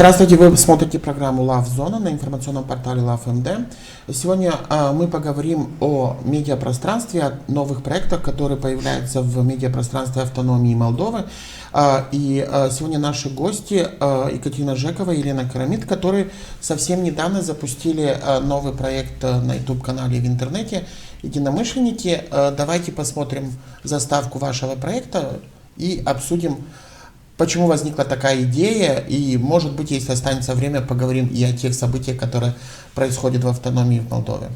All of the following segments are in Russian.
Здравствуйте, вы смотрите программу Love Zone на информационном портале Love MD. Сегодня мы поговорим о медиапространстве, о новых проектах, которые появляются в медиапространстве автономии Молдовы. И сегодня наши гости Екатерина Жекова и Елена Карамид, которые совсем недавно запустили новый проект на YouTube-канале и в интернете «Единомышленники». Давайте посмотрим заставку вашего проекта и обсудим, почему возникла такая идея, и, может быть, если останется время, поговорим и о тех событиях, которые происходят в автономии в Молдове.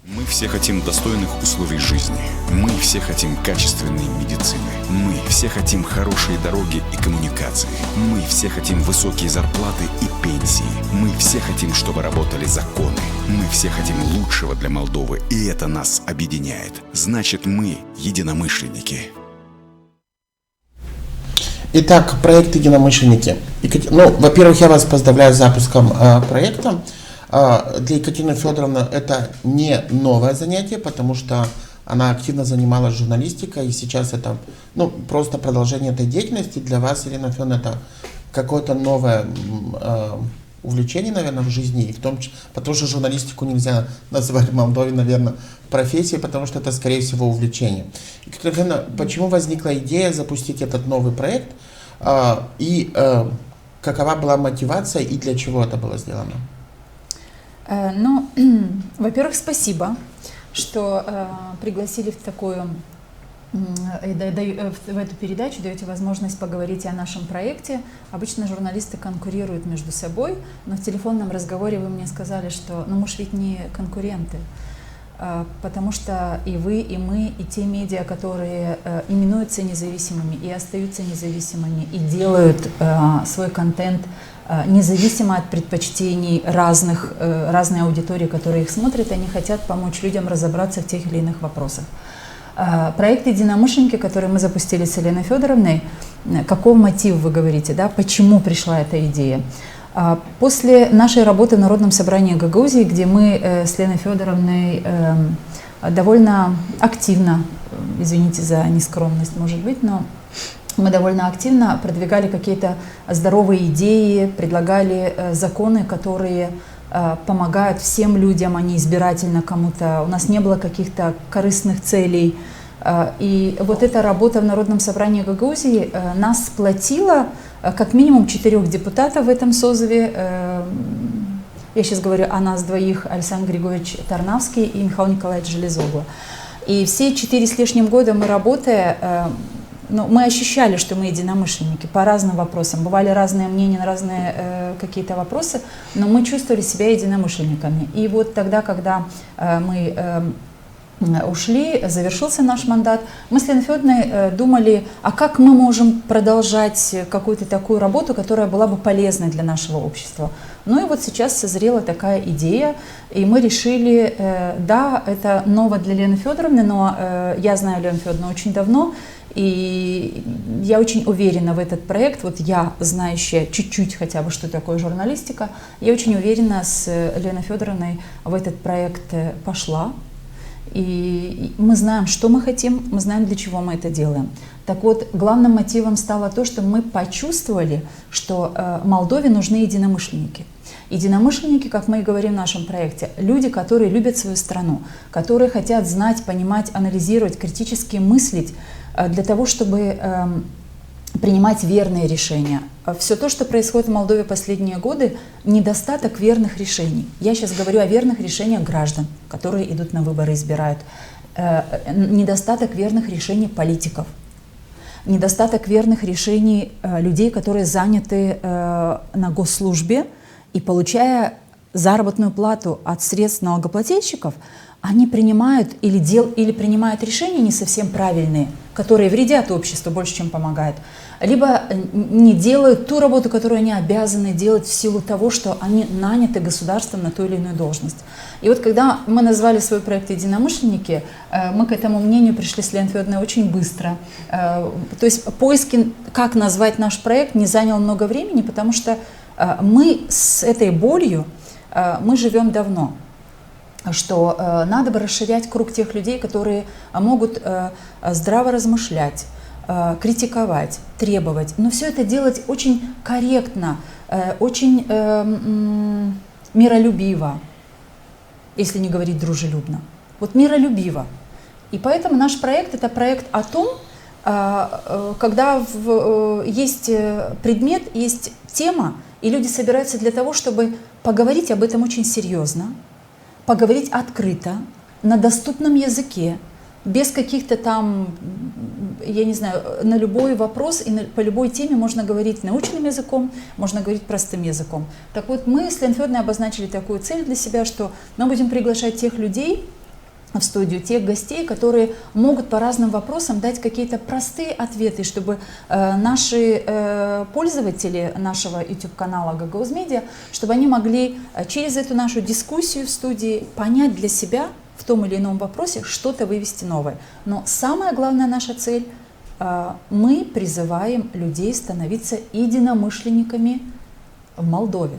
Мы все хотим достойных условий жизни. Мы все хотим качественной медицины. Мы все хотим хорошие дороги и коммуникации. Мы все хотим высокие зарплаты и пенсии. Мы все хотим, чтобы работали законы. Мы все хотим лучшего для Молдовы, и это нас объединяет. Значит, мы единомышленники. Итак, проект «Единомышленники». Во-первых, я вас поздравляю с запуском проекта. Для Екатерины Федоровны это не новое занятие, потому что она активно занималась журналистикой, и сейчас это просто продолжение этой деятельности. Для вас, Елена Федоровна, это какое-то новое увлечение, наверное, в жизни, и в том числе, потому что журналистику нельзя называть в Молдове, наверное, профессией, потому что это, скорее всего, увлечение. Екатерина Федоровна, почему возникла идея запустить этот новый проект, и какова была мотивация, и для чего это было сделано? Во-первых, спасибо, что пригласили в эту передачу, даете возможность поговорить о нашем проекте. Обычно журналисты конкурируют между собой, но в телефонном разговоре вы мне сказали, что мы же ведь не конкуренты, потому что и вы, и мы, и те медиа, которые именуются независимыми и остаются независимыми, и делают свой контент независимо от предпочтений разной аудитории, которые их смотрят, они хотят помочь людям разобраться в тех или иных вопросах. Проект «Единомышленники», который мы запустили с Еленой Федоровной, каков мотив, вы говорите, да? Почему пришла эта идея? После нашей работы в Народном собрании Гагаузии, где мы с Еленой Федоровной довольно активно, извините за нескромность, может быть, но мы довольно активно продвигали какие-то здоровые идеи, предлагали законы, которые помогают всем людям, а не избирательно кому-то. У нас не было каких-то корыстных целей. И вот эта работа в Народном собрании Гагаузии нас сплотила, как минимум 4 депутатов в этом созыве. Я сейчас говорю о нас двоих: Александр Григорьевич Тарнавский и Михаил Николаевич Железогло. И все 4 с лишним года мы, работая, мы ощущали, что мы единомышленники по разным вопросам. Бывали разные мнения на разные какие-то вопросы, но мы чувствовали себя единомышленниками. И вот тогда, когда мы ушли, завершился наш мандат, мы с Леной Федоровной думали, а как мы можем продолжать какую-то такую работу, которая была бы полезной для нашего общества. Ну и вот сейчас созрела такая идея, и мы решили, да, это ново для Лены Федоровны, но я знаю Лену Федоровну очень давно, и я очень уверена в этот проект, вот я, знающая чуть-чуть хотя бы, что такое журналистика, я очень уверена с Леной Федоровной в этот проект пошла. И мы знаем, что мы хотим, мы знаем, для чего мы это делаем. Так вот, главным мотивом стало то, что мы почувствовали, что Молдове нужны единомышленники. Единомышленники, как мы и говорим в нашем проекте, люди, которые любят свою страну, которые хотят знать, понимать, анализировать, критически мыслить, для того, чтобы принимать верные решения. Все то, что происходит в Молдове последние годы, недостаток верных решений. Я сейчас говорю о верных решениях граждан, которые идут на выборы, избирают. Недостаток верных решений политиков. Недостаток верных решений людей, которые заняты на госслужбе и, получая заработную плату от средств налогоплательщиков, они принимают или принимают решения не совсем правильные, которые вредят обществу больше, чем помогают, либо не делают ту работу, которую они обязаны делать в силу того, что они наняты государством на ту или иную должность. И вот когда мы назвали свой проект «Единомышленники», мы к этому мнению пришли с Леной Федоровной очень быстро. То есть поиски, как назвать наш проект, не занял много времени, потому что мы с этой болью, мы живем давно. Что надо бы расширять круг тех людей, которые могут здраво размышлять, критиковать, требовать, но все это делать очень корректно, очень миролюбиво, если не говорить дружелюбно. Вот миролюбиво. И поэтому наш проект – это проект о том, когда есть предмет, есть тема, и люди собираются для того, чтобы поговорить об этом очень серьезно, поговорить открыто, на доступном языке, без каких-то там, я не знаю, на любой вопрос и по любой теме можно говорить научным языком, можно говорить простым языком. Так вот, мы с Леной Федоровной обозначили такую цель для себя, что мы будем приглашать тех людей в студию, тех гостей, которые могут по разным вопросам дать какие-то простые ответы, чтобы наши пользователи нашего YouTube-канала Gagauz Media, чтобы они могли через эту нашу дискуссию в студии понять для себя в том или ином вопросе что-то вывести новое. Но самая главная наша цель мы призываем людей становиться единомышленниками в Молдове.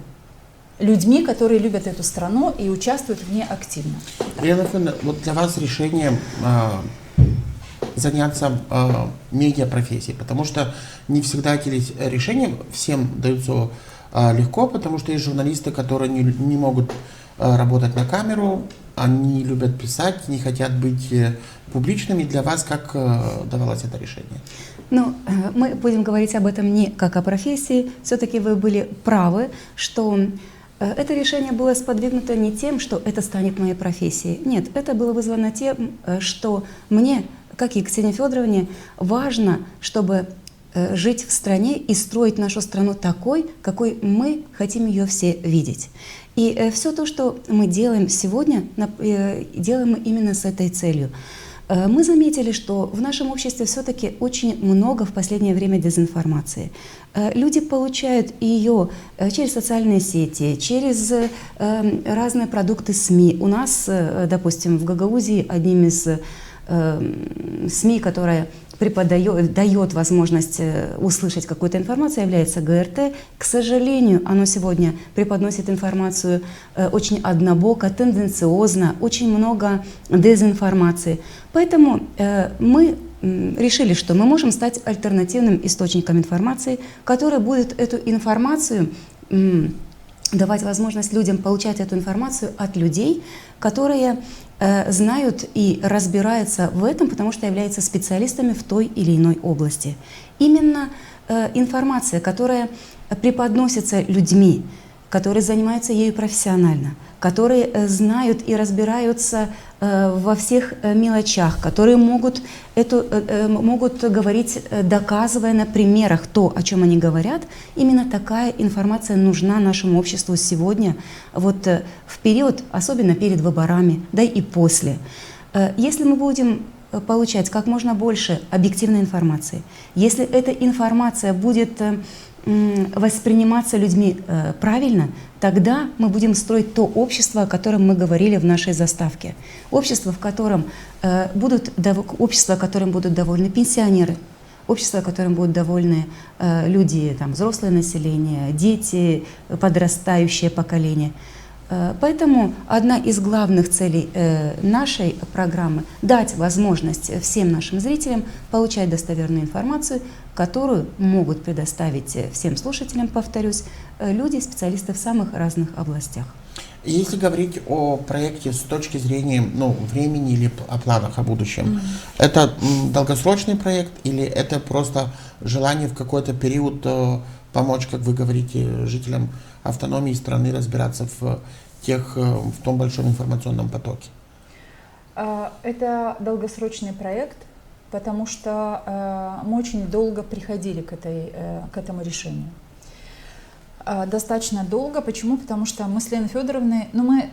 Людьми, которые любят эту страну и участвуют в ней активно. Елена Федоровна, вот для вас решение заняться медиапрофессией, потому что не всегда эти решения всем даются легко, потому что есть журналисты, которые не могут работать на камеру, они любят писать, не хотят быть публичными. Для вас как давалось это решение? Ну, мы будем говорить об этом не как о профессии. Все-таки вы были правы, что это решение было сподвигнуто не тем, что это станет моей профессией. Нет, это было вызвано тем, что мне, как и Екатерине Федоровне, важно, чтобы жить в стране и строить нашу страну такой, какой мы хотим ее все видеть. И все то, что мы делаем сегодня, делаем мы именно с этой целью. Мы заметили, что в нашем обществе все-таки очень много в последнее время дезинформации. Люди получают ее через социальные сети, через разные продукты СМИ. У нас, допустим, в Гагаузии одним из СМИ, которая дает возможность услышать какую-то информацию, является ГРТ. К сожалению, оно сегодня преподносит информацию очень однобоко, тенденциозно, очень много дезинформации. Поэтому мы решили, что мы можем стать альтернативным источником информации, который будет эту информацию давать возможность людям получать эту информацию от людей, которые знают и разбираются в этом, потому что являются специалистами в той или иной области. Именно информация, которая преподносится людьми, которые занимаются ею профессионально, которые знают и разбираются во всех мелочах, которые могут говорить, доказывая на примерах то, о чем они говорят. Именно такая информация нужна нашему обществу сегодня, вот в период, особенно перед выборами, да и после. Если мы будем получать как можно больше объективной информации, если эта информация будет восприниматься людьми правильно, тогда мы будем строить то общество, о котором мы говорили в нашей заставке. Общество, которым будут довольны пенсионеры, общество, которым будут довольны люди, там, взрослое население, дети, подрастающее поколение. Поэтому одна из главных целей нашей программы – дать возможность всем нашим зрителям получать достоверную информацию, которую могут предоставить всем слушателям, повторюсь, люди, специалисты в самых разных областях. Если говорить о проекте с точки зрения времени или о планах о будущем, это долгосрочный проект или это просто желание в какой-то период помочь, как вы говорите, жителям автономии страны разбираться в том большом информационном потоке? Это долгосрочный проект, потому что мы очень долго приходили к этому решению. Достаточно долго. Почему? Потому что мы с Леной Федоровной, мы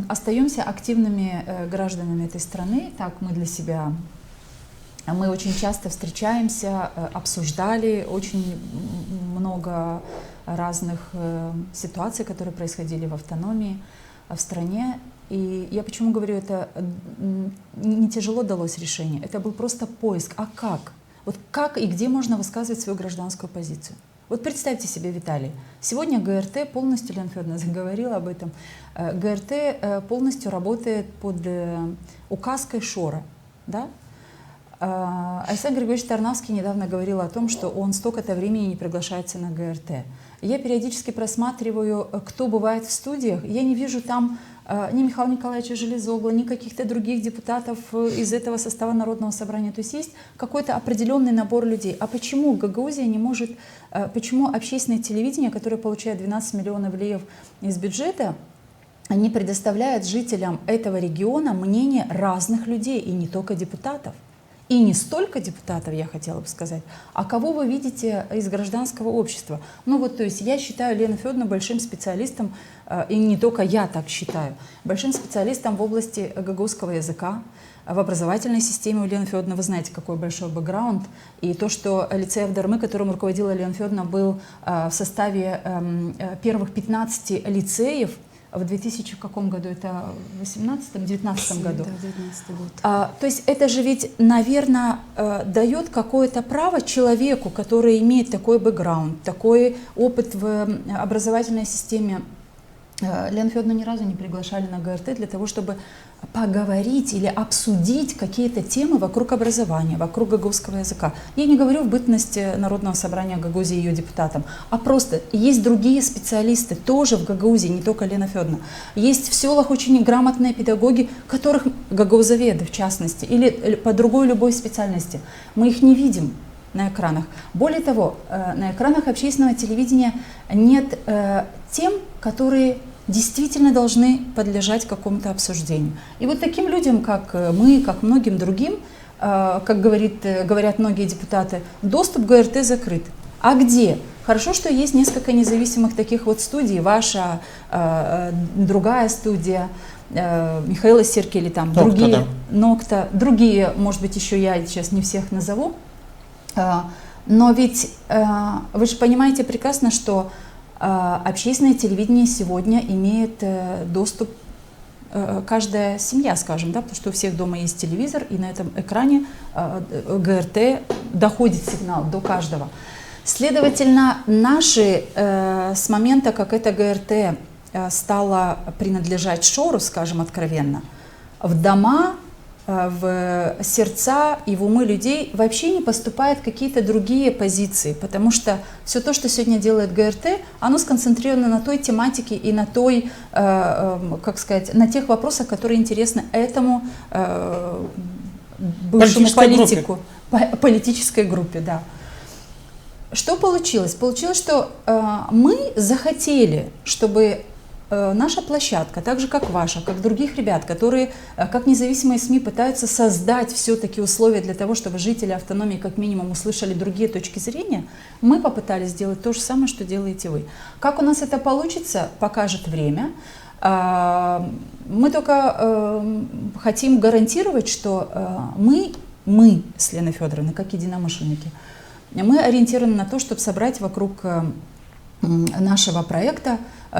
остаемся активными гражданами этой страны, так мы для себя. Мы очень часто встречаемся, обсуждали очень много разных ситуаций, которые происходили в автономии, в стране. И я почему говорю, это не тяжело далось решение, это был просто поиск. А как? Вот как и где можно высказывать свою гражданскую позицию? Вот представьте себе, Виталий, сегодня ГРТ полностью, Лена Федоровна заговорила об этом, ГРТ полностью работает под указкой Шора, да? Александр Григорьевич Тарнавский недавно говорил о том, что он столько-то времени не приглашается на ГРТ. Я периодически просматриваю, кто бывает в студиях. Я не вижу там ни Михаила Николаевича Железогло, ни каких-то других депутатов из этого состава Народного собрания. То есть какой-то определенный набор людей. А почему Гагаузия не может, почему общественное телевидение, которое получает 12 миллионов леев из бюджета, не предоставляет жителям этого региона мнение разных людей, и не только депутатов? И не столько депутатов, я хотела бы сказать, а кого вы видите из гражданского общества. Ну вот, то есть я считаю Лену Федоровну большим специалистом, и не только я так считаю, большим специалистом в области гагаузского языка, в образовательной системе у Лены Федоровны. Вы знаете, какой большой бэкграунд. И то, что лицей Авдармы, которым руководила Лена Федоровна, был в составе первых 15 лицеев, в 2000 в каком году? Это в 18-19 году? Да, 19 год. То есть это же ведь, наверное, дает какое-то право человеку, который имеет такой бэкграунд, такой опыт в образовательной системе. Лену Федоровну ни разу не приглашали на ГРТ для того, чтобы поговорить или обсудить какие-то темы вокруг образования, вокруг гагаузского языка. Я не говорю в бытность Народного собрания Гагаузии и ее депутатам, а просто есть другие специалисты тоже в Гагаузии, не только Лена Федоровна. Есть в селах очень грамотные педагоги, которых гагаузоведы в частности, или по другой любой специальности. Мы их не видим на экранах. Более того, на экранах общественного телевидения нет тем, которые действительно должны подлежать какому-то обсуждению. И вот таким людям, как мы, как многим другим, как говорят многие депутаты, доступ к ГРТ закрыт. А где? Хорошо, что есть несколько независимых таких вот студий, ваша, другая студия, Михаила Серки или там Нокта, другие, да. Нокта, другие, может быть, еще я сейчас не всех назову. Но ведь вы же понимаете прекрасно, что общественное телевидение сегодня имеет доступ, каждая семья, скажем, да, потому что у всех дома есть телевизор, и на этом экране ГРТ доходит сигнал до каждого. Следовательно, наши с момента, как это ГРТ стало принадлежать Шору, скажем откровенно, в дома, в сердца и в умы людей вообще не поступают какие-то другие позиции, потому что все то, что сегодня делает ГРТ, оно сконцентрировано на той тематике и на той, как сказать, на тех вопросах, которые интересны этому бывшему политику, политической группе, да. Что получилось? Получилось, что мы захотели, чтобы наша площадка, так же как ваша, как других ребят, которые, как независимые СМИ, пытаются создать все-таки условия для того, чтобы жители автономии как минимум услышали другие точки зрения, мы попытались сделать то же самое, что делаете вы. Как у нас это получится, покажет время. Мы только хотим гарантировать, что мы с Леной Федоровной, как единомышленники, мы ориентированы на то, чтобы собрать вокруг нашего проекта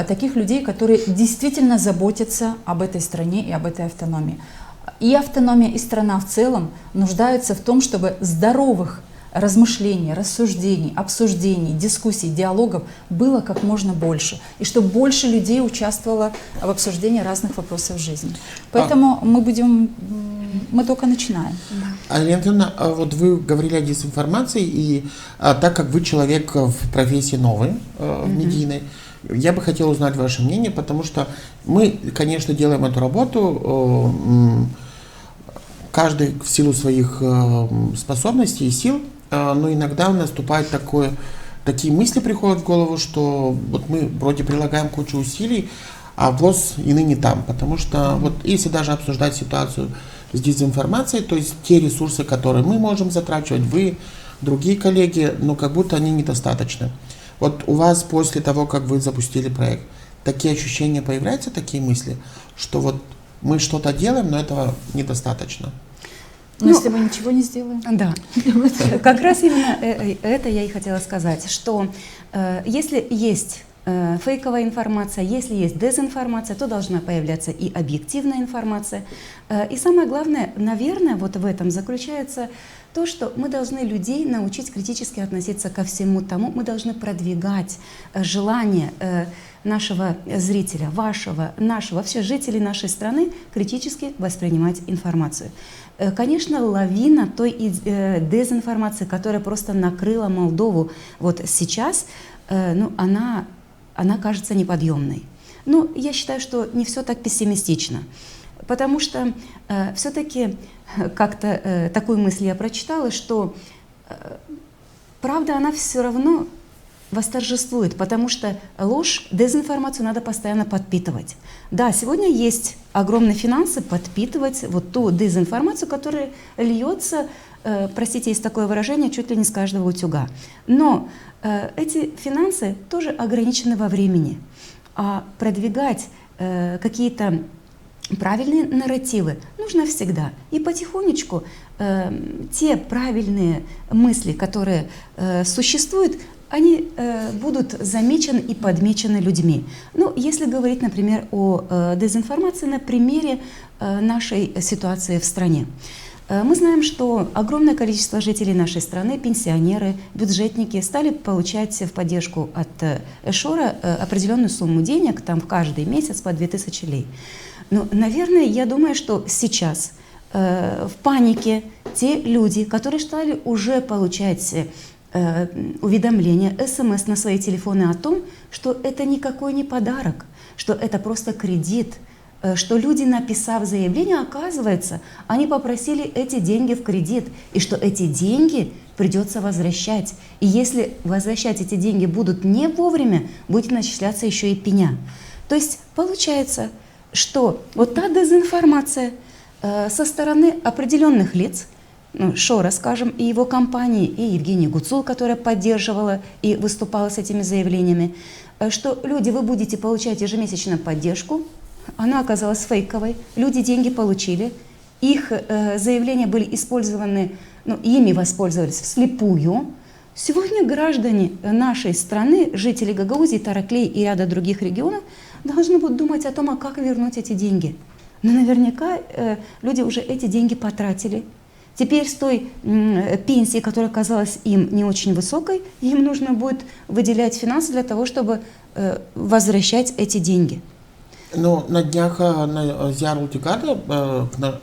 таких людей, которые действительно заботятся об этой стране и об этой автономии. И автономия, и страна в целом нуждаются в том, чтобы здоровых размышлений, рассуждений, обсуждений, дискуссий, диалогов было как можно больше. И чтобы больше людей участвовало в обсуждении разных вопросов жизни. Поэтому мы только начинаем. Лена Федоровна, вот вы говорили о дезинформации, и так как вы человек в профессии новой, медийной, я бы хотел узнать ваше мнение, потому что мы, конечно, делаем эту работу, каждый в силу своих способностей и сил, но иногда наступает такие мысли приходят в голову, что вот мы вроде прилагаем кучу усилий, а вопрос и ныне там, потому что вот если даже обсуждать ситуацию с дезинформацией, то есть те ресурсы, которые мы можем затрачивать, вы, другие коллеги, но как будто они недостаточны. Вот у вас после того, как вы запустили проект, такие ощущения появляются, такие мысли, что вот мы что-то делаем, но этого недостаточно? Но если мы ничего не сделаем. Да, как раз именно это я и хотела сказать, что если есть фейковая информация, если есть дезинформация, то должна появляться и объективная информация. И самое главное, наверное, вот в этом заключается то, что мы должны людей научить критически относиться ко всему тому, мы должны продвигать желание нашего зрителя, вашего, нашего, вообще жителей нашей страны критически воспринимать информацию. Конечно, лавина той дезинформации, которая просто накрыла Молдову вот сейчас, ну, она кажется неподъемной. Но я считаю, что не все так пессимистично, потому что все-таки как-то такую мысль я прочитала, что правда, она все равно восторжествует, потому что ложь, дезинформацию надо постоянно подпитывать. Да, сегодня есть огромные финансы подпитывать вот ту дезинформацию, которая льется, простите, есть такое выражение, чуть ли не с каждого утюга. Но эти финансы тоже ограничены во времени, а продвигать какие-то правильные нарративы нужно всегда. И потихонечку те правильные мысли, которые существуют, они будут замечены и подмечены людьми. Ну, если говорить, например, о дезинформации на примере нашей ситуации в стране. Мы знаем, что огромное количество жителей нашей страны, пенсионеры, бюджетники, стали получать в поддержку от Эшора определенную сумму денег, там в каждый месяц по 2000 лей. Но, наверное, я думаю, что сейчас в панике те люди, которые стали уже получать уведомления, СМС на свои телефоны о том, что это никакой не подарок, что это просто кредит, что люди, написав заявление, оказывается, они попросили эти деньги в кредит, и что эти деньги придется возвращать. И если возвращать эти деньги будут не вовремя, будет начисляться еще и пеня. То есть получается, что вот та дезинформация со стороны определенных лиц, ну, Шора, скажем, и его компании, и Евгения Гуцул, которая поддерживала и выступала с этими заявлениями, что люди, вы будете получать ежемесячную поддержку, она оказалась фейковой, люди деньги получили, их заявления были использованы, ну, ими воспользовались вслепую. Сегодня граждане нашей страны, жители Гагаузии, Тараклии и ряда других регионов должны будут думать о том, а как вернуть эти деньги. Но наверняка люди уже эти деньги потратили. Теперь с той пенсии, которая казалась им не очень высокой, им нужно будет выделять финансы для того, чтобы возвращать эти деньги. Но на днях на Зиару Дигарда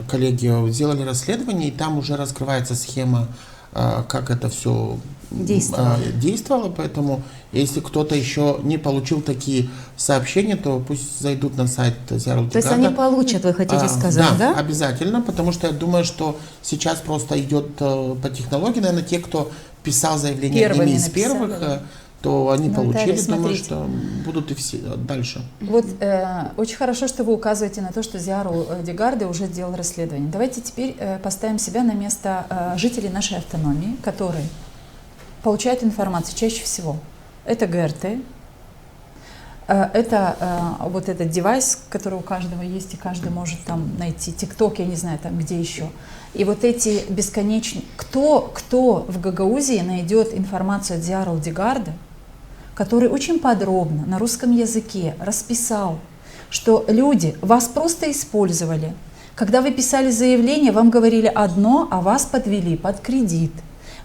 коллеги сделали расследование, и там уже раскрывается схема, как это все действовало. Поэтому, если кто-то еще не получил такие сообщения, то пусть зайдут на сайт Зиару Дигарда. То есть они получат, вы хотите сказать, да? Да, обязательно, потому что я думаю, что сейчас просто идет по технологии, наверное, те, кто писал заявление ими из первых, то они получили, думаю, что будут и все дальше. Вот очень хорошо, что вы указываете на то, что Зиару Дигарда уже сделал расследование. Давайте теперь поставим себя на место жителей нашей автономии, которые получают информацию чаще всего. Это ГРТ, это вот этот девайс, который у каждого есть, и каждый может там найти, ТикТок, я не знаю, там где еще. И вот эти бесконечные... Кто в Гагаузии найдет информацию от Зиару Дигарда, который очень подробно на русском языке расписал, что люди вас просто использовали. Когда вы писали заявление, вам говорили одно, а вас подвели под кредит.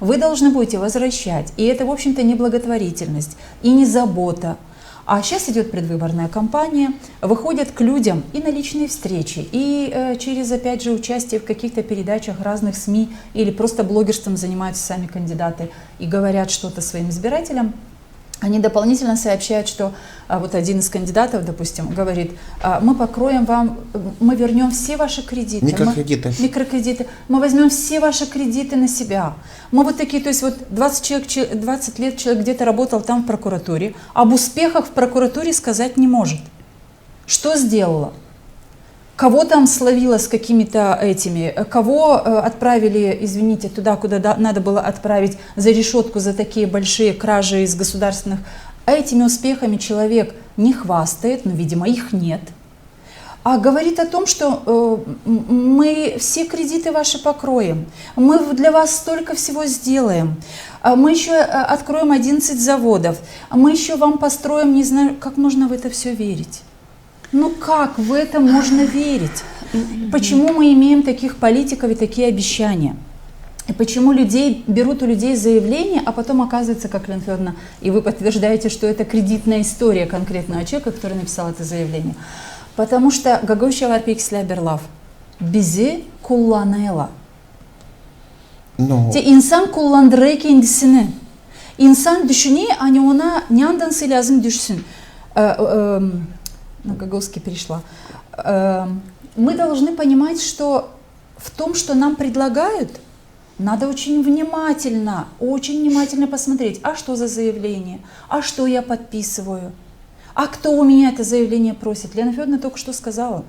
Вы должны будете возвращать. И это, в общем-то, не благотворительность и не забота. А сейчас идет предвыборная кампания, выходят к людям и на личные встречи, и через, опять же, участие в каких-то передачах разных СМИ, или просто блогерством занимаются сами кандидаты и говорят что-то своим избирателям. Они дополнительно сообщают, что вот один из кандидатов, допустим, говорит, мы покроем вам, мы вернем все ваши кредиты. Микрокредиты. Мы возьмем все ваши кредиты на себя. Мы вот такие, то есть вот 20 лет человек где-то работал там в прокуратуре, об успехах в прокуратуре сказать не может. Что сделала? Кого там словила с какими-то этими, кого отправили, извините, туда, куда надо было отправить, за решетку за такие большие кражи из государственных. А этими успехами человек не хвастает, но, видимо, их нет. а говорит о том, что мы все кредиты ваши покроем, мы для вас столько всего сделаем, мы еще откроем 11 заводов, мы еще вам построим, не знаю, как можно в это все верить. Ну как в это можно верить? Почему мы имеем таких политиков и такие обещания? И почему берут у людей заявление, а потом оказывается, как Лена Федоровна, и вы подтверждаете, что это кредитная история конкретного человека, который написал это заявление. Потому что Гагаузия Варпиксляберлав бизи кулланела. İnsan kullandığı kendisini. İnsan düşünüyor, hani ona няндансы lazım düşsün. На гагаузский перешла. Мы должны понимать, что в том, что нам предлагают, надо очень внимательно посмотреть, а что за заявление, а что я подписываю, а кто у меня это заявление просит. Лена Федоровна только что сказала,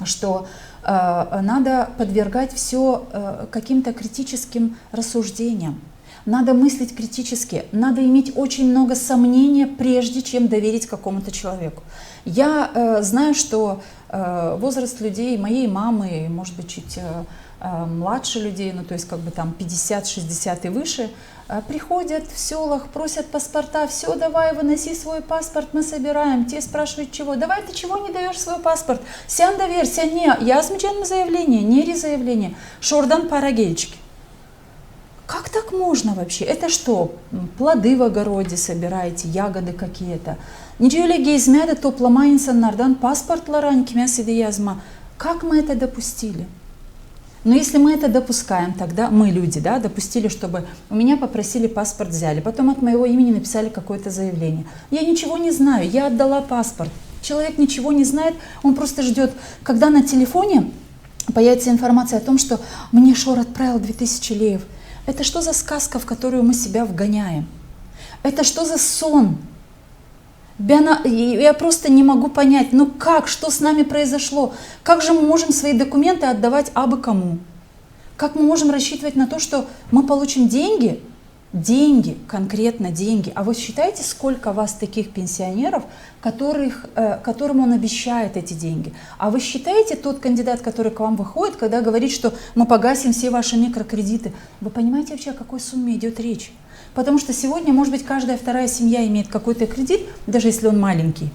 что надо подвергать все каким-то критическим рассуждениям. Надо мыслить критически, надо иметь очень много сомнений, прежде чем доверить какому-то человеку. Я знаю, что возраст людей, моей мамы, может быть, чуть младше людей, ну то есть как бы там 50-60 и выше, приходят в селах, просят паспорта, все, давай, выноси свой паспорт, мы собираем. Те спрашивают, чего? Давай, ты чего не даешь свой паспорт? Сян доверься, не, я смечен заявление, не заявление, шордан парагельчики. Как так можно вообще? Это что, плоды в огороде собираете, ягоды какие-то? Ничего гейзмяда топламайнсан нардан паспорт ларань кмясиды язма. Как мы это допустили? Но если мы это допускаем, тогда мы, люди, да, допустили, чтобы у меня попросили паспорт, взяли, потом от моего имени написали какое-то заявление. Я ничего не знаю, я отдала паспорт. Человек ничего не знает, он просто ждет, когда на телефоне появится информация о том, что мне Шор отправил 2000 леев. Это что за сказка, в которую мы себя вгоняем? Это что за сон? Я просто не могу понять, ну как, что с нами произошло? Как же мы можем свои документы отдавать абы кому? Как мы можем рассчитывать на то, что мы получим деньги? Деньги, конкретно деньги. А вы считаете, сколько у вас таких пенсионеров, которым он обещает эти деньги? А вы считаете, тот кандидат, который к вам выходит, когда говорит, что мы погасим все ваши микрокредиты, вы понимаете вообще, о какой сумме идет речь? Потому что сегодня, может быть, каждая вторая семья имеет какой-то кредит, даже если он маленький.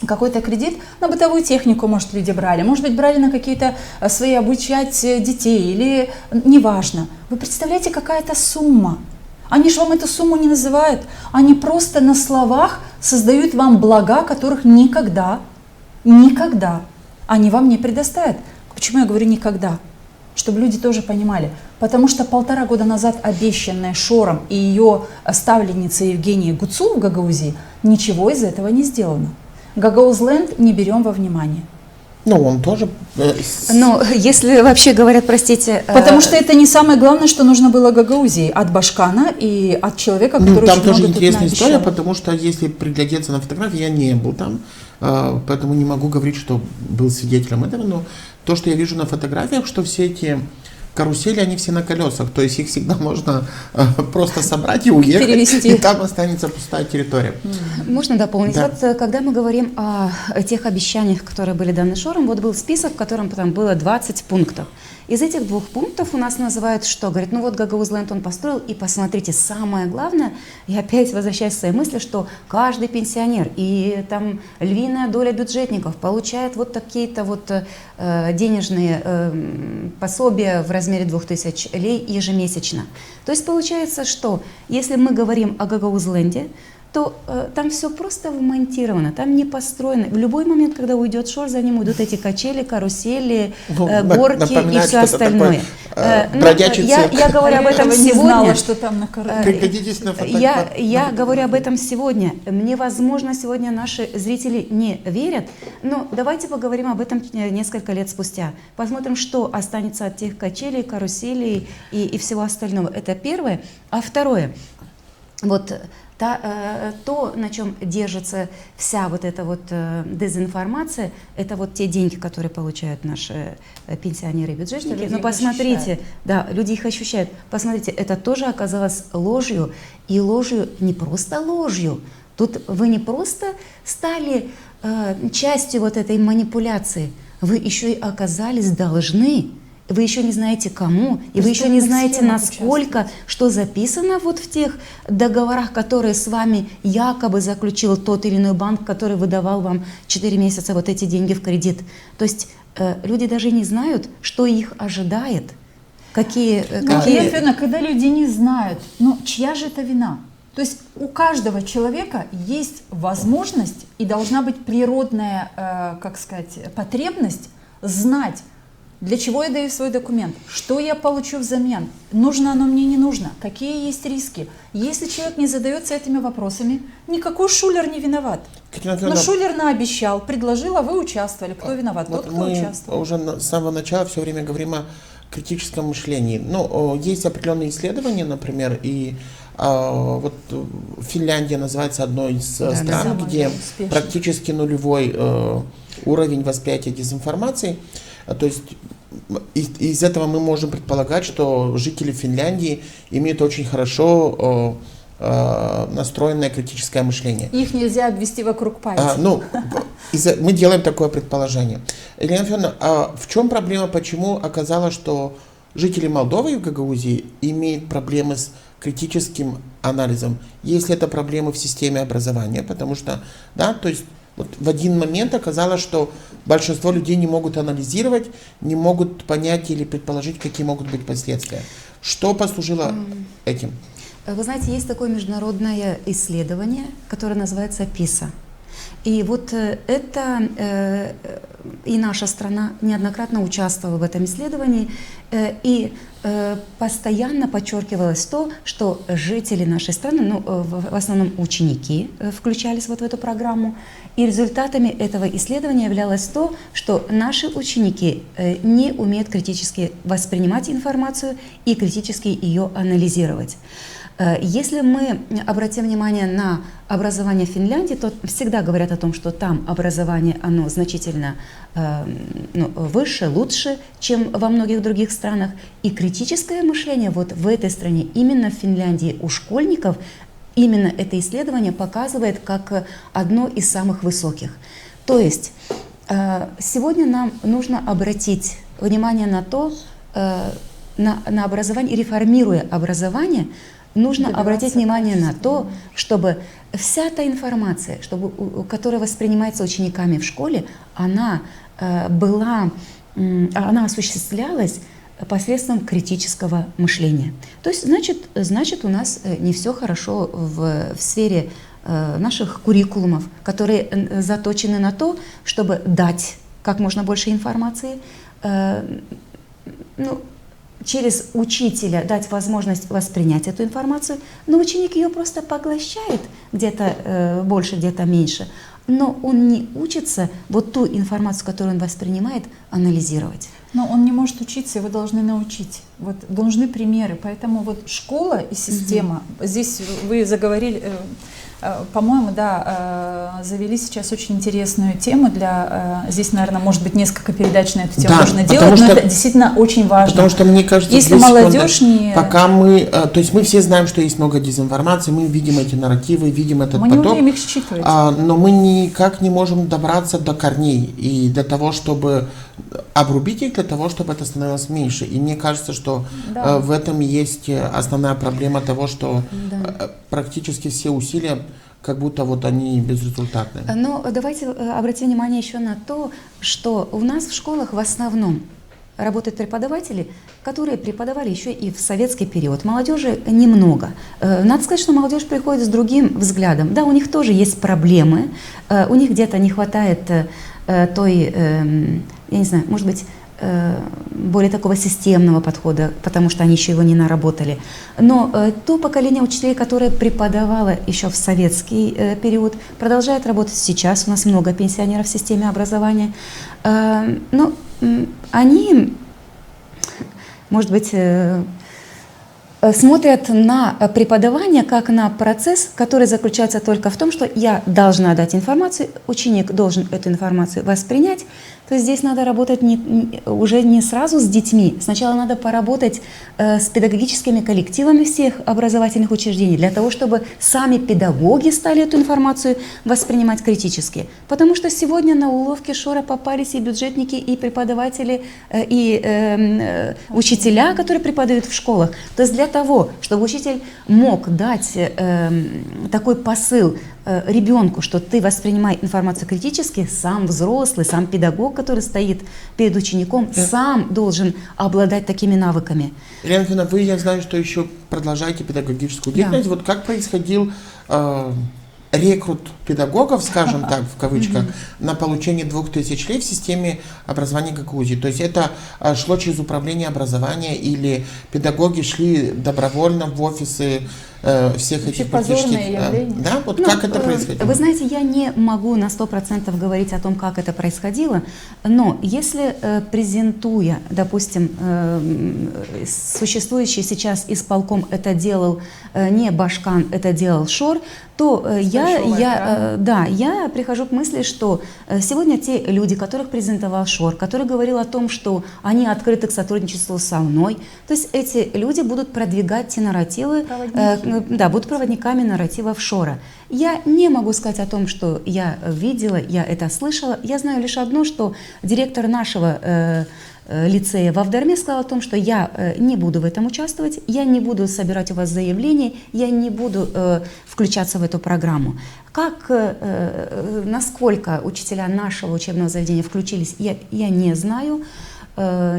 Какой-то кредит на бытовую технику, может, люди брали, может быть, брали на какие-то свои обучать детей, или неважно. Вы представляете, какая-то сумма. Они же вам эту сумму не называют, они просто на словах создают вам блага, которых никогда они вам не предоставят. Почему я говорю никогда? Чтобы люди тоже понимали. Потому что 1,5 года назад обещанная Шором и ее ставленницей Евгенией Гуцул в Гагаузии, ничего из этого не сделано. Гагаузленд не берем во внимание. Ну, он тоже... Но если вообще говорят, простите... Потому что это не самое главное, что нужно было Гагаузии от Башкана и от человека, который там очень тоже много тут интересная история, наобещал. потому что если приглядеться на фотографии, я не был там, поэтому не могу говорить, что был свидетелем этого, но то, что я вижу на фотографиях, что все эти карусели, они все на колесах, то есть их всегда можно просто собрать и уехать, перевести. И там останется пустая территория. Можно дополнить? Да. Вот когда мы говорим о тех обещаниях, которые были даны Шором, вот был список, в котором там было 20 пунктов. Из этих 2 пунктов у нас называют что? Говорит, ну вот Гагаузленд он построил, и посмотрите, самое главное, я опять возвращаюсь к своей мысли, что каждый пенсионер и там львиная доля бюджетников получает вот такие-то вот денежные пособия в размере 2000 лей ежемесячно. То есть получается, что если мы говорим о Гагаузленде, то там все просто вмонтировано, там не построено. В любой момент, когда уйдет Шор, за ним уйдут эти качели, карусели, горки и все остальное. Я говорю об этом сегодня. Не знала, что там на Пригодитесь на Я говорю об этом сегодня. Мне, возможно, сегодня наши зрители не верят, но давайте поговорим об этом несколько лет спустя. Посмотрим, что останется от тех качелей, каруселей и всего остального. Это первое. А второе. Вот то, на чем держится вся вот эта вот дезинформация, это вот те деньги, которые получают наши пенсионеры и бюджетники. Но посмотрите, да, люди их ощущают. Посмотрите, это тоже оказалось ложью, и ложью, не просто ложью. Тут вы не просто стали частью вот этой манипуляции вы еще и оказались должны, вы еще не знаете кому, и вы еще не знаете, насколько, что записано вот в тех договорах, которые с вами якобы заключил тот или иной банк, который выдавал вам 4 месяца вот эти деньги в кредит. То есть люди даже не знают, что их ожидает. Когда люди не знают, ну чья же это вина? То есть у каждого человека есть возможность и должна быть природная, потребность знать, для чего я даю свой документ, что я получу взамен, нужно оно мне, не нужно, какие есть риски. Если человек не задается этими вопросами, никакой шулер не виноват. Но шулер наобещал, предложил, а вы участвовали. Кто виноват? Тот, кто участвовал. Мы уже с самого начала все время говорим о критическом мышлении. Ну, есть определенные исследования, например, и вот Финляндия называется одной из стран, где практически нулевой уровень восприятия дезинформации. То есть из этого мы можем предполагать, что жители Финляндии имеют очень хорошо настроенное критическое мышление. Их нельзя обвести вокруг пальца. Мы делаем такое предположение. Елена Федоровна, в чем проблема, почему оказалось, что жители Молдовы и Гагаузии имеют проблемы с критическим анализом, если это проблемы в системе образования, потому что, то есть вот в один момент оказалось, что большинство людей не могут анализировать, не могут понять или предположить, какие могут быть последствия. Что послужило этим? Вы знаете, есть такое международное исследование, которое называется PISA. И вот это и наша страна неоднократно участвовала в этом исследовании, и постоянно подчеркивалось то, что жители нашей страны, в основном ученики, включались вот в эту программу, и результатами этого исследования являлось то, что наши ученики не умеют критически воспринимать информацию и критически ее анализировать. Если мы обратим внимание на образование в Финляндии, то всегда говорят о том, что там образование, оно значительно выше, лучше, чем во многих других странах. И критическое мышление вот в этой стране, именно в Финляндии, у школьников, именно это исследование показывает как одно из самых высоких. То есть сегодня нам нужно обратить внимание на то, на образование, реформируя образование, нужно обратить внимание на то, чтобы вся та информация, которая воспринимается учениками в школе, она осуществлялась посредством критического мышления. То есть, значит, у нас не все хорошо в сфере наших куррикулумов, которые заточены на то, чтобы дать как можно больше информации, через учителя дать возможность воспринять эту информацию, но ученик ее просто поглощает, где-то больше, где-то меньше, но он не учится вот ту информацию, которую он воспринимает, анализировать. Но он не может учиться, его должны научить. Вот должны примеры. Поэтому вот школа и система, здесь вы заговорили, по-моему, завели сейчас очень интересную тему здесь, наверное, может быть, несколько передач на эту тему можно делать, но это действительно очень важно. Потому что, мне кажется, если молодежь пока то есть мы все знаем, что есть много дезинформации, мы видим эти нарративы, видим этот поток. Мы не умеем их считывать. Но мы никак не можем добраться до корней и до того, чтобы обрубить их, для того, чтобы это становилось меньше. И мне кажется, что в этом есть основная проблема того, что практически все усилия как будто вот они безрезультатные. Но давайте обратим внимание еще на то, что у нас в школах в основном работают преподаватели, которые преподавали еще и в советский период. Молодежи немного. Надо сказать, что молодежь приходит с другим взглядом. Да, у них тоже есть проблемы, у них где-то не хватает той, я не знаю, может быть, более такого системного подхода, потому что они еще его не наработали. Но то поколение учителей, которое преподавало еще в советский период, продолжает работать сейчас. У нас много пенсионеров в системе образования. Но они, может быть, смотрят на преподавание как на процесс, который заключается только в том, что я должна дать информацию, ученик должен эту информацию воспринять. То есть здесь надо работать уже не сразу с детьми. Сначала надо поработать с педагогическими коллективами всех образовательных учреждений для того, чтобы сами педагоги стали эту информацию воспринимать критически. Потому что сегодня на уловки Шора попались и бюджетники, и преподаватели, и учителя, которые преподают в школах. То есть для того, чтобы учитель мог дать такой посыл ребенку, что ты воспринимай информацию критически, сам взрослый, сам педагог, который стоит перед учеником, сам должен обладать такими навыками. Елена Ивановна, вы, я знаю, что еще продолжаете педагогическую деятельность. Вот как происходил рекрут педагогов, скажем так, в кавычках, на получение 2000 лей в системе образования Гагаузии? То есть это шло через управление образования или педагоги шли добровольно в офисы всех этих практических... Да? Вот как это происходило? Вы знаете, я не могу на 100% говорить о том, как это происходило, но если презентуя, допустим, существующий сейчас исполком это делал не Башкан, это делал Шор, то я прихожу к мысли, что сегодня те люди, которых презентовал Шор, который говорил о том, что они открыты к сотрудничеству со мной, то есть эти люди будут продвигать те нарративы, будут проводниками нарративов Шора. Я не могу сказать о том, что я видела, я это слышала. Я знаю лишь одно, что директор нашего лицея в Авдарме сказал о том, что я не буду в этом участвовать, я не буду собирать у вас заявления, я не буду включаться в эту программу. Насколько учителя нашего учебного заведения включились, я не знаю.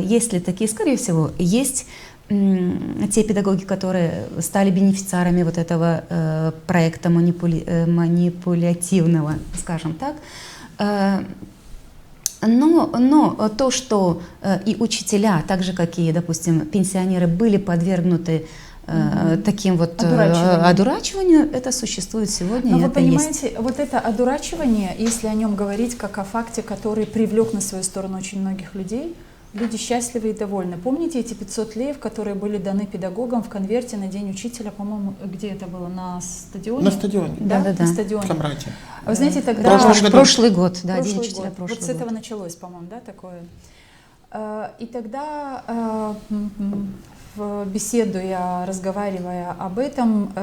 Есть ли такие, скорее всего, есть те педагоги, которые стали бенефициарами вот этого проекта манипулятивного, скажем так. Но то, что и учителя, так же как и, допустим, пенсионеры, были подвергнуты таким вот одурачиванию, это существует сегодня. Но вы понимаете, вот это одурачивание, если о нем говорить как о факте, который привлек на свою сторону очень многих людей, люди счастливы и довольны. Помните эти 500 леев, которые были даны педагогам в конверте на День учителя, по-моему, где это было, на стадионе? На стадионе. Да. На стадионе. В Камрате. Вы знаете, тогда... Прошлый год, да, День учителя прошлый год. Вот с этого началось, по-моему, да, такое. И тогда, беседуя, разговаривая об этом,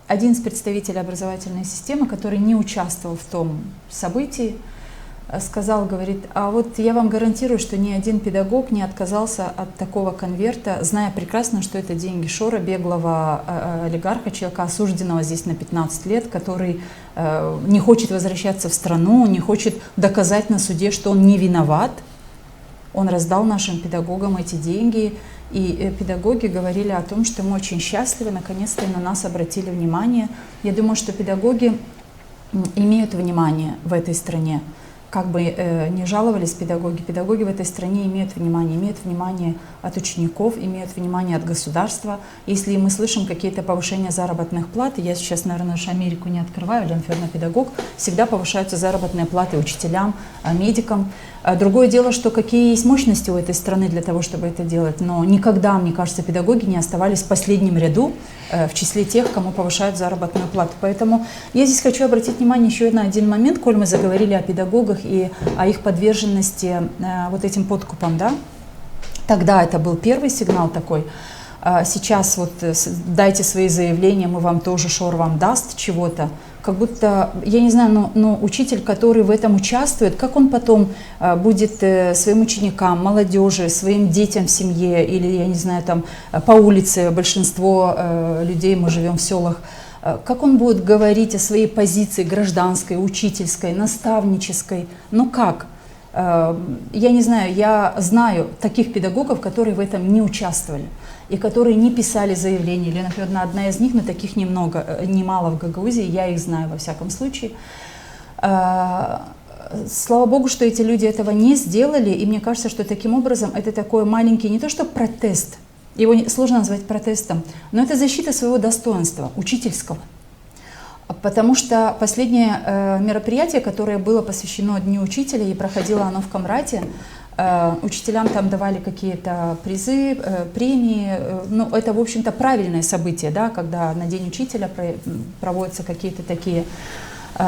один из представителей образовательной системы, который не участвовал в том событии, сказал, говорит, а вот я вам гарантирую, что ни один педагог не отказался от такого конверта, зная прекрасно, что это деньги Шора, беглого олигарха, человека, осужденного здесь на 15 лет, который не хочет возвращаться в страну, не хочет доказать на суде, что он не виноват. Он раздал нашим педагогам эти деньги, и педагоги говорили о том, что мы очень счастливы, наконец-то на нас обратили внимание. Я думаю, что педагоги имеют внимание в этой стране. Как бы не жаловались педагоги в этой стране имеют внимание от учеников, имеют внимание от государства. Если мы слышим какие-то повышения заработных плат, я сейчас, наверное, нашу Америку не открываю, Елена Федоровна педагог, всегда повышаются заработные платы учителям, медикам. Другое дело, что какие есть мощности у этой страны для того, чтобы это делать, но никогда, мне кажется, педагоги не оставались в последнем ряду в числе тех, кому повышают заработную плату. Поэтому я здесь хочу обратить внимание еще на один момент, коль мы заговорили о педагогах и о их подверженности вот этим подкупам, да? Тогда это был первый сигнал такой. Сейчас вот дайте свои заявления, мы вам тоже, Шор вам даст чего-то. Как будто, я не знаю, но учитель, который в этом участвует, как он потом будет своим ученикам, молодежи, своим детям в семье или, я не знаю, там по улице, большинство людей, мы живем в селах, как он будет говорить о своей позиции гражданской, учительской, наставнической, ну как? Я не знаю, я знаю таких педагогов, которые в этом не участвовали и которые не писали заявления. Елена Федоровна одна из них, но таких немало в Гагаузии, я их знаю во всяком случае. Слава Богу, что эти люди этого не сделали, и мне кажется, что таким образом это такой маленький, не то что протест, его сложно назвать протестом, но это защита своего достоинства, учительского. Потому что последнее мероприятие, которое было посвящено Дню учителя, и проходило оно в Камрате, Учителям там давали какие-то призы, премии. Ну, это, в общем-то, правильное событие, да, когда на День учителя проводятся какие-то такие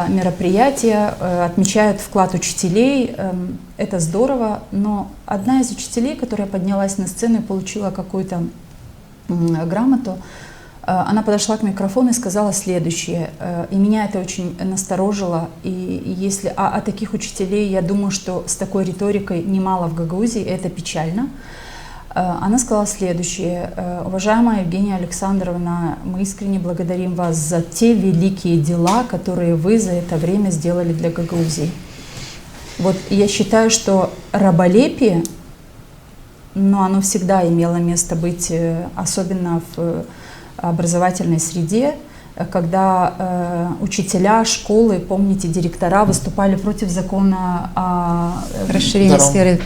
мероприятия, отмечают вклад учителей. Это здорово. Но одна из учителей, которая поднялась на сцену и получила какую-то грамоту, она подошла к микрофону и сказала следующее, и меня это очень насторожило, и если таких учителей, я думаю, что с такой риторикой немало в Гагаузии, это печально. Она сказала следующее: уважаемая Евгения Александровна, мы искренне благодарим вас за те великие дела, которые вы за это время сделали для Гагаузии. Вот я считаю, что раболепие, но оно всегда имело место быть, особенно в образовательной среде, когда учителя, школы, помните, директора выступали против закона о расширении сферы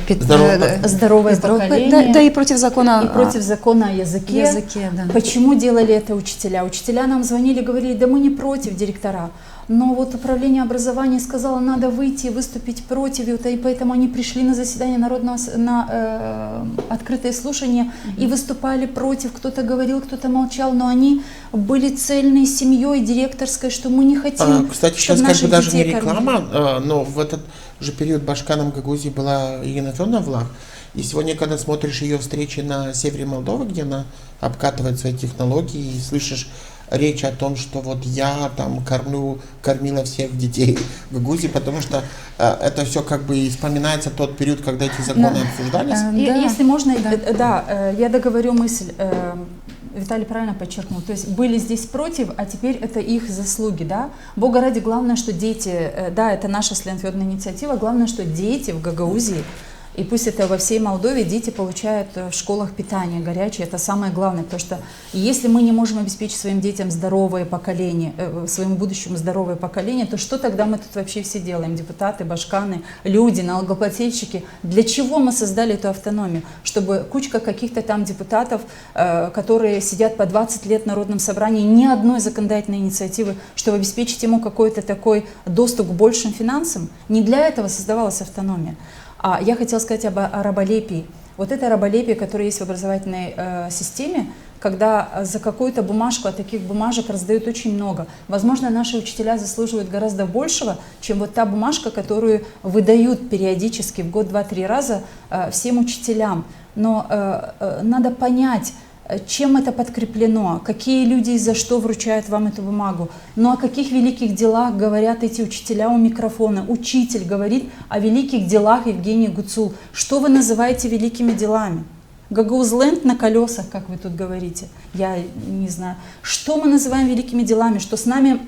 здоровое поколение, да, и против закона, о языке. Да. Почему делали это учителя? Учителя нам звонили, говорили: да мы не против, директора. Но вот управление образования сказало, надо выйти и выступить против, и поэтому они пришли на заседание народного, на открытое слушание и выступали против. Кто-то говорил, кто-то молчал, но они были цельной семьей директорской, что мы не хотим. Кстати, сейчас как бы даже не реклама, но в этот же период башканом Гагаузии была Ирина Федоровна Влах. И сегодня, когда смотришь ее встречи на севере Молдовы, где она обкатывает свои технологии, и слышишь речь о том, что вот я там кормила всех детей в Гагаузии, потому что это все как бы вспоминается тот период, когда эти законы обсуждались. Если можно, я договорю мысль. Виталий правильно подчеркнул, то есть были здесь против, а теперь это их заслуги, да. Бога ради, главное, что дети, да, это наша с Леной Федоровной инициатива, главное, что дети в Гагаузии, и пусть это во всей Молдове, дети получают в школах питание горячее, это самое главное, потому что если мы не можем обеспечить своим детям здоровое поколение, своему будущему здоровое поколение, то что тогда мы тут вообще все делаем? Депутаты, башканы, люди, налогоплательщики. Для чего мы создали эту автономию? Чтобы кучка каких-то там депутатов, которые сидят по 20 лет в Народном собрании, ни одной законодательной инициативы, чтобы обеспечить ему какой-то такой доступ к большим финансам? Не для этого создавалась автономия. А я хотела сказать о раболепии. Вот это раболепие, которое есть в образовательной системе, когда за какую-то бумажку, а таких бумажек раздают очень много. Возможно, наши учителя заслуживают гораздо большего, чем вот та бумажка, которую выдают периодически в год, 2-3 раза всем учителям. Но надо понять, чем это подкреплено, какие люди и за что вручают вам эту бумагу, ну о каких великих делах говорят эти учителя у микрофона. Учитель говорит о великих делах Евгении Гуцул. Что вы называете великими делами? Гагаузленд на колесах, как вы тут говорите, я не знаю. Что мы называем великими делами, что с нами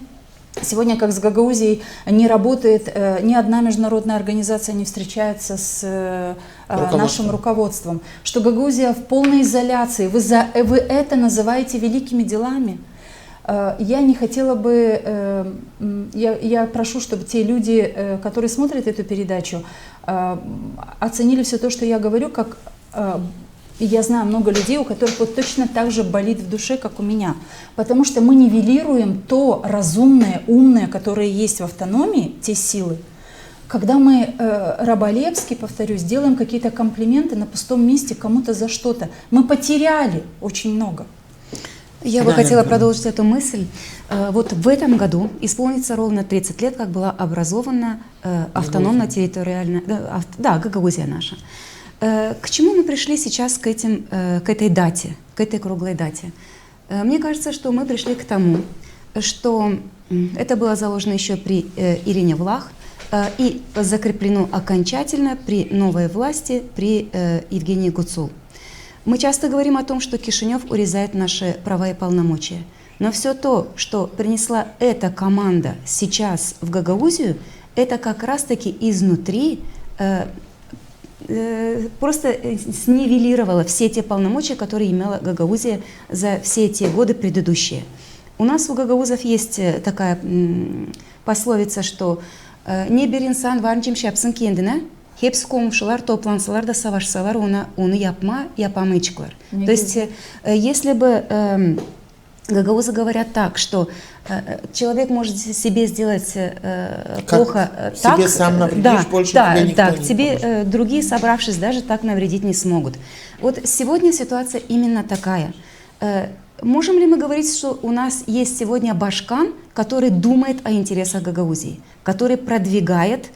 сегодня, как с Гагаузией, не работает, ни одна международная организация не встречается с нашим руководством, что Гагаузия в полной изоляции. Вы это называете великими делами? Я не хотела бы, я прошу, чтобы те люди, которые смотрят эту передачу, оценили все то, что я говорю, как... И я знаю много людей, у которых вот точно так же болит в душе, как у меня. Потому что мы нивелируем то разумное, умное, которое есть в автономии, те силы. Когда мы раболепски, повторюсь, делаем какие-то комплименты на пустом месте кому-то за что-то, мы потеряли очень много. Я бы хотела продолжить эту мысль. Вот в этом году исполнится ровно 30 лет, как была образована автономная территориальная... Да, Гагаузия наша. К чему мы пришли сейчас к этой дате, к этой круглой дате? Мне кажется, что мы пришли к тому, что это было заложено еще при Ирине Влах и закреплено окончательно при новой власти, при Евгении Гуцул. Мы часто говорим о том, что Кишинев урезает наши права и полномочия. Но все то, что принесла эта команда сейчас в Гагаузию, это как раз-таки изнутри просто снивелировала все те полномочия, которые имела Гагаузия за все те годы предыдущие. У нас у гагаузов есть такая пословица, что «не бер инсан varınчым şapsın kendine, hepsi komşular toplansalar da savaşsalar onu yapamayacaklar». То есть, если бы гагаузы говорят так, что человек может себе сделать плохо так. Себе сам навредишь, больше тебе никто да, не тебе поможет. другие, собравшись, даже так навредить не смогут. Вот сегодня ситуация именно такая. Можем ли мы говорить, что у нас есть сегодня Башкан, который думает о интересах Гагаузии, который продвигает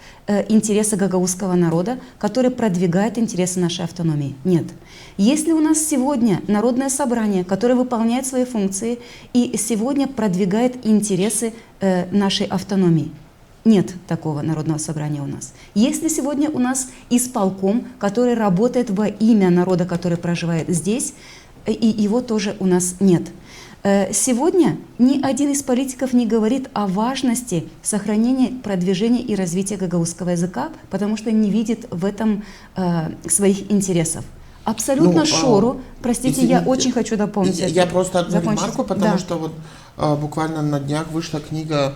интересы гагаузского народа, который продвигает интересы нашей автономии? Нет. Если у нас сегодня народное собрание, которое выполняет свои функции и сегодня продвигает интересы нашей автономии, нет такого народного собрания у нас. Если сегодня у нас исполком, который работает во имя народа, который проживает здесь, и его тоже у нас нет. Сегодня ни один из политиков не говорит о важности сохранения, продвижения и развития гагаузского языка, потому что не видит в этом своих интересов. Абсолютно шору. Простите, извините, я очень хочу дополнить. Я просто одну закончить. ремарку, потому Да. что вот буквально на днях вышла книга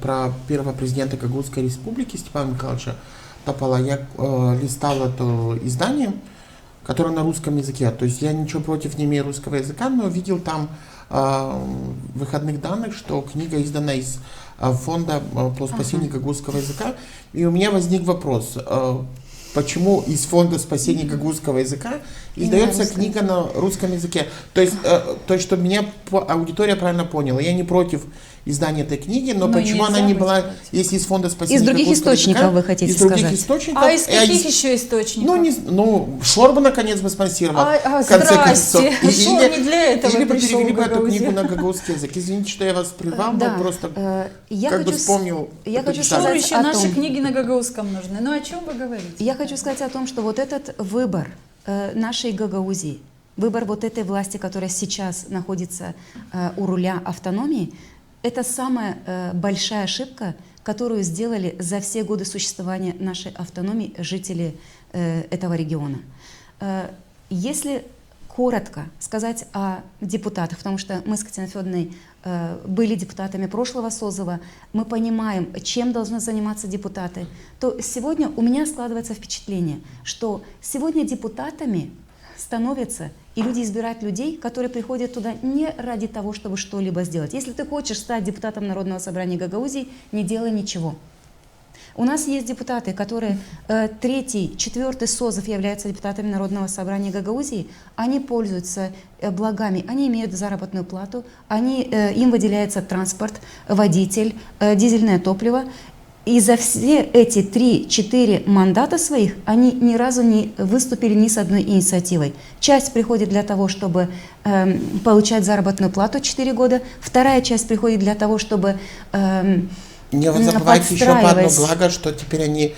про первого президента Гагаузской республики Степана Михайловича Топола. Я листал это издание, которое на русском языке. То есть я ничего против не имею русского языка, но видел там выходных данных, что книга издана из фонда по спасению гагаузского языка. И у меня возник вопрос. Почему из фонда спасения гагаузского языка издается книга на русском языке? То есть, чтобы меня аудитория правильно поняла, я не против издания этой книги, но почему она не была, если из фонда спасения из других гагаузского источников языка, вы хотите из других сказать? источников? А из каких еще источников? Шор бы наконец бы спонсировал. В конце концов. Шор не для этого Или бы пришел перевели в бы эту Гагаузию. книгу на гагаузский язык. Извините, что я вас прервал, Да. но просто Я как бы хочу вспомнил. я хочу Шору сказать еще о наши том- книги на гагаузском нужны. Ну о чем вы говорите? Я хочу сказать о том, что вот этот выбор нашей Гагаузии, выбор вот этой власти, которая сейчас находится у руля автономии, это самая большая ошибка, которую сделали за все годы существования нашей автономии жители этого региона. Если коротко сказать о депутатах, потому что мы с Катериной Федоровной были депутатами прошлого созыва, мы понимаем, чем должны заниматься депутаты, то сегодня у меня складывается впечатление, что сегодня депутатами становятся и люди избирают людей, которые приходят туда не ради того, чтобы что-либо сделать. Если ты хочешь стать депутатом Народного собрания Гагаузии, не делай ничего. У нас есть депутаты, которые третий, четвертый созыв являются депутатами Народного собрания Гагаузии, они пользуются благами, они имеют заработную плату, им выделяется транспорт, водитель, дизельное топливо. И за все эти 3-4 мандата своих они ни разу не выступили ни с одной инициативой. Часть приходит для того, чтобы получать заработную плату 4 года, вторая часть приходит для того, чтобы Не забывайте еще по одно подстраиваясь. благо, что теперь они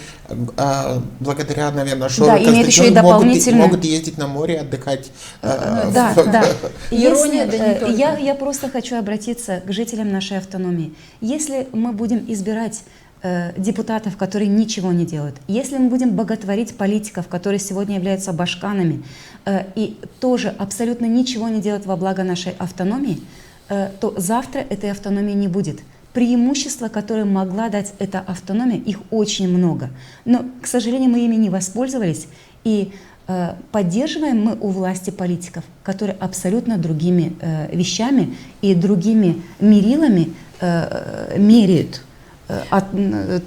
благодаря, наверное, Шору Да, имеют еще и Константину дополнительное- могут ездить на море, отдыхать. Да, да. Ирония, да не только. Я просто хочу обратиться к жителям нашей автономии. Если мы будем избирать депутатов, которые ничего не делают, если мы будем боготворить политиков, которые сегодня являются башканами, и тоже абсолютно ничего не делают во благо нашей автономии, то завтра этой автономии не будет. Преимущества, которые могла дать эта автономия, их очень много. Но, к сожалению, мы ими не воспользовались. И поддерживаем мы у власти политиков, которые абсолютно другими вещами и другими мерилами меряют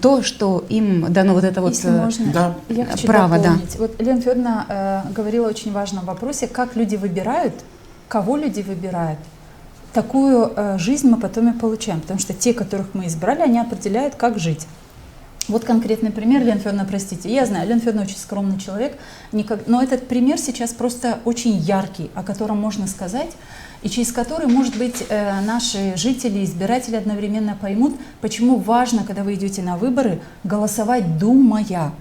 то, что им дано вот это вот Если можно, да. я хочу право, да. дополнить. Вот Лена Федоровна говорила о очень важном вопросе, как люди выбирают, кого люди выбирают. Такую жизнь мы потом и получаем, потому что те, которых мы избрали, они определяют, как жить. Вот конкретный пример, Лена Федоровна, простите, я знаю, Лена Федоровна очень скромный человек, но этот пример сейчас просто очень яркий, о котором можно сказать, и через который, может быть, наши жители, избиратели одновременно поймут, почему важно, когда вы идете на выборы, голосовать думая.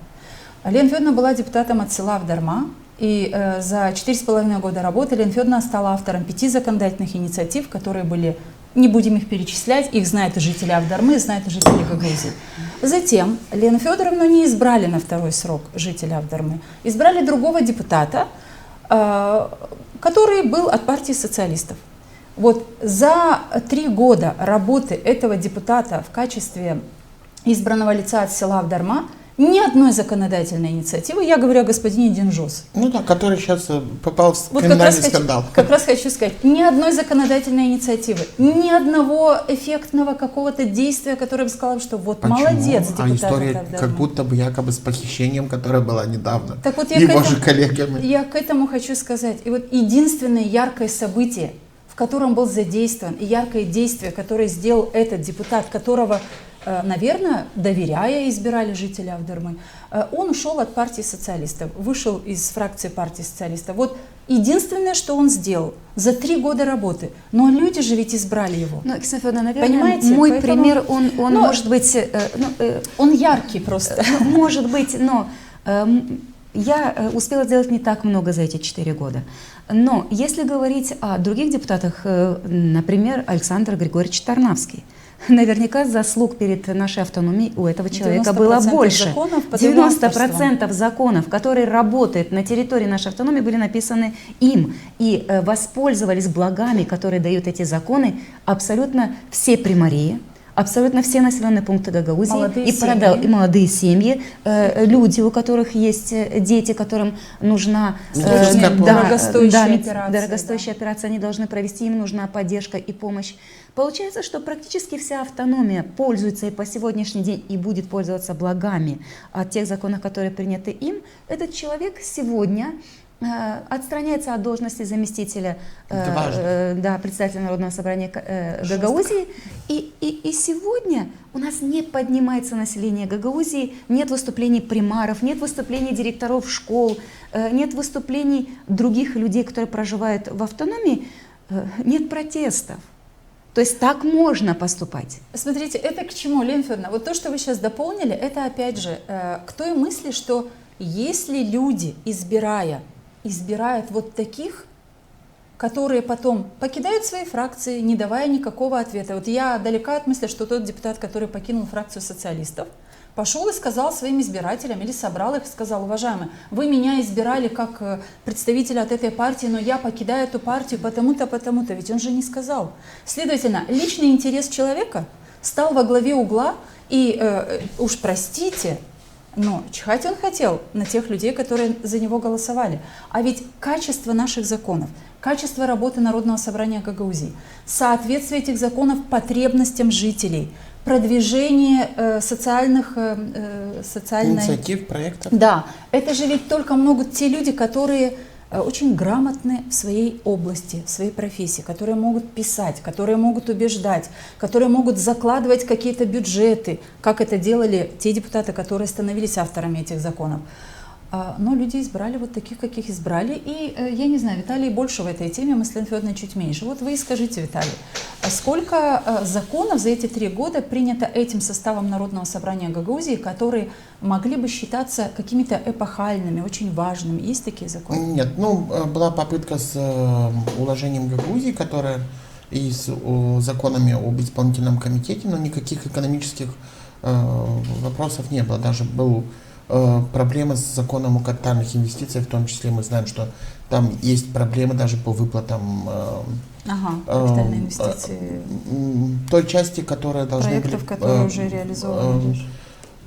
Лена Федоровна была депутатом от села Авдарма, и за 4,5 года работы Лена Федоровна стала автором 5 законодательных инициатив, которые были, не будем их перечислять, их знают и жители Авдармы, знают и жители Гагаузии. Затем Лену Федоровну не избрали на второй срок жители Авдармы, избрали другого депутата, который был от партии социалистов. Вот за 3 года работы этого депутата в качестве избранного лица от села Авдарма Ни одной законодательной инициативы. Я говорю о господине Динжос. Ну да, который сейчас попал в Вот криминальный скандал. как раз хочу сказать, ни одной законодательной инициативы, ни одного эффектного какого-то действия, которое бы сказало, что вот Почему? молодец, депутат. История как будто бы якобы с похищением, которое было недавно. Так вот я его же коллегами. Я к этому хочу сказать. И вот единственное яркое событие, в котором был задействован, и яркое действие, которое сделал этот депутат, которого, наверное, доверяя, избирали жители Авдырмы, он ушел от партии социалистов, вышел из фракции партии социалистов. Вот единственное, что он сделал за 3 года работы, но люди же ведь избрали его. Ну, Ксения Федоровна, наверное, Понимаете? мой Поэтому- пример, он может быть, Он яркий просто. может быть, но я успела сделать не так много за эти 4 года. Но если говорить о других депутатах, например, Александр Григорьевич Тарнавский, наверняка заслуг перед нашей автономией у этого человека было 90% больше. законов под его 90% законов, которые работают на территории нашей автономии, были написаны им. И воспользовались благами, которые дают эти законы, абсолютно все примарии, абсолютно все населенные пункты Гагаузии Молодые и, семьи. и молодые семьи, люди, у которых есть дети, которым нужна Медицинская помощь. Дорогостоящая операция, дорогостоящая операция, они должны провести, им нужна поддержка и помощь. Получается, что практически вся автономия пользуется и по сегодняшний день и будет пользоваться благами от тех законов, которые приняты им. Этот человек сегодня отстраняется от должности заместителя председателя Народного собрания Гагаузии. И сегодня у нас не поднимается население Гагаузии, нет выступлений примаров, нет выступлений директоров школ, нет выступлений других людей, которые проживают в автономии, нет протестов. То есть так можно поступать. Смотрите, это к чему, Лена Федоровна? Вот то, что вы сейчас дополнили, это опять же к той мысли, что если люди, избирают вот таких, которые потом покидают свои фракции, не давая никакого ответа. Вот я далека от мысли, что тот депутат, который покинул фракцию социалистов, пошел и сказал своим избирателям, или собрал их и сказал: уважаемые, вы меня избирали как представителя от этой партии, но я покидаю эту партию потому-то, потому-то. Ведь он же не сказал. Следовательно, личный интерес человека стал во главе угла, и уж простите, но чихать он хотел на тех людей, которые за него голосовали. А ведь качество наших законов, качество работы Народного собрания Гагаузии, соответствие этих законов потребностям жителей, продвижение социальных инициатив, проектов. Да, это же ведь только могут те люди, которые очень грамотны в своей области, в своей профессии, которые могут писать, которые могут убеждать, которые могут закладывать какие-то бюджеты, как это делали те депутаты, которые становились авторами этих законов. Но люди избрали вот таких, каких избрали. И я не знаю, Виталий больше в этой теме, мы с Леной Федоровной чуть меньше. Вот вы и скажите, Виталий, сколько законов за эти 3 года принято этим составом Народного собрания Гагаузии, которые могли бы считаться какими-то эпохальными, очень важными? Есть такие законы? Нет, была попытка с уложением Гагаузии, которая и с законами об исполнительном комитете, но никаких экономических вопросов не было. Даже был проблемы с законом о капитальных инвестициях, в том числе мы знаем, что там есть проблемы даже по выплатам капитальные инвестиции. Той части, которая должны проектов, были, которые уже реализованы.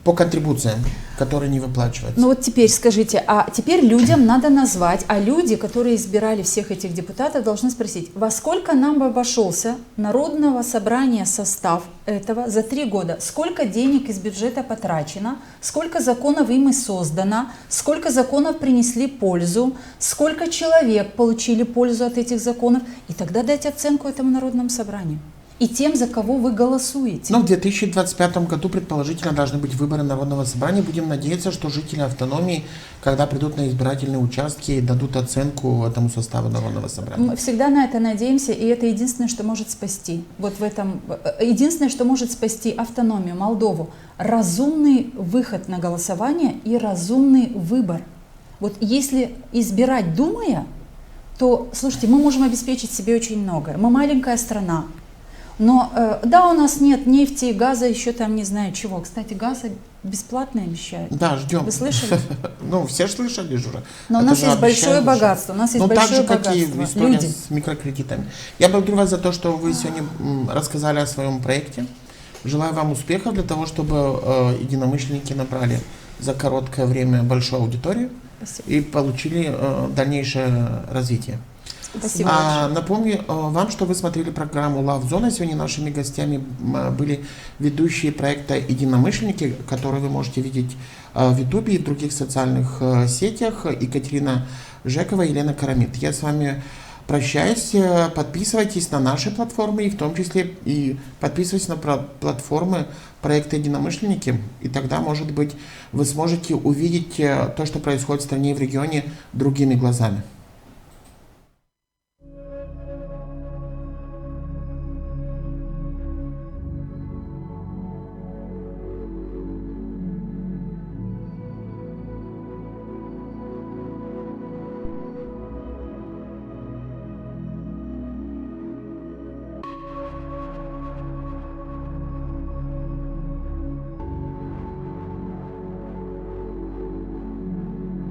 по контрибуциям, которые не выплачиваются. Ну вот теперь скажите, а теперь людям надо назвать, а люди, которые избирали всех этих депутатов, должны спросить, во сколько нам обошелся Народного собрания состав этого за 3 года, сколько денег из бюджета потрачено, сколько законов им и создано, сколько законов принесли пользу, сколько человек получили пользу от этих законов, и тогда дать оценку этому Народному собранию. И тем, за кого вы голосуете. В 2025 году, предположительно, должны быть выборы Народного собрания. Будем надеяться, что жители автономии, когда придут на избирательные участки, дадут оценку этому составу Народного собрания. Мы всегда на это надеемся, и это единственное, что может спасти. Вот в этом, единственное, что может спасти автономию, Молдову, разумный выход на голосование и разумный выбор. Вот если избирать думая, то, слушайте, мы можем обеспечить себе очень многое. Мы маленькая страна. Но да, у нас нет нефти, газа, еще там не знаю чего. Кстати, газ бесплатно обещают. Да, ждем. Вы слышали? Все же слышали, Жура. Но у нас есть большое богатство. У нас есть большое богатство. Так же, как и история с микрокредитами. Я благодарю вас за то, что вы сегодня рассказали о своем проекте. Желаю вам успехов для того, чтобы единомышленники набрали за короткое время большую аудиторию Спасибо. и получили дальнейшее развитие. Спасибо. Напомню вам, что вы смотрели программу Love Zone. Сегодня нашими гостями были ведущие проекта «Единомышленники», которые вы можете видеть в Ютубе и в других социальных сетях. Екатерина Жекова и Елена Карамид. Я с вами прощаюсь. Подписывайтесь на наши платформы, и в том числе и подписывайтесь на платформы проекта «Единомышленники». И тогда, может быть, вы сможете увидеть то, что происходит в стране и в регионе другими глазами.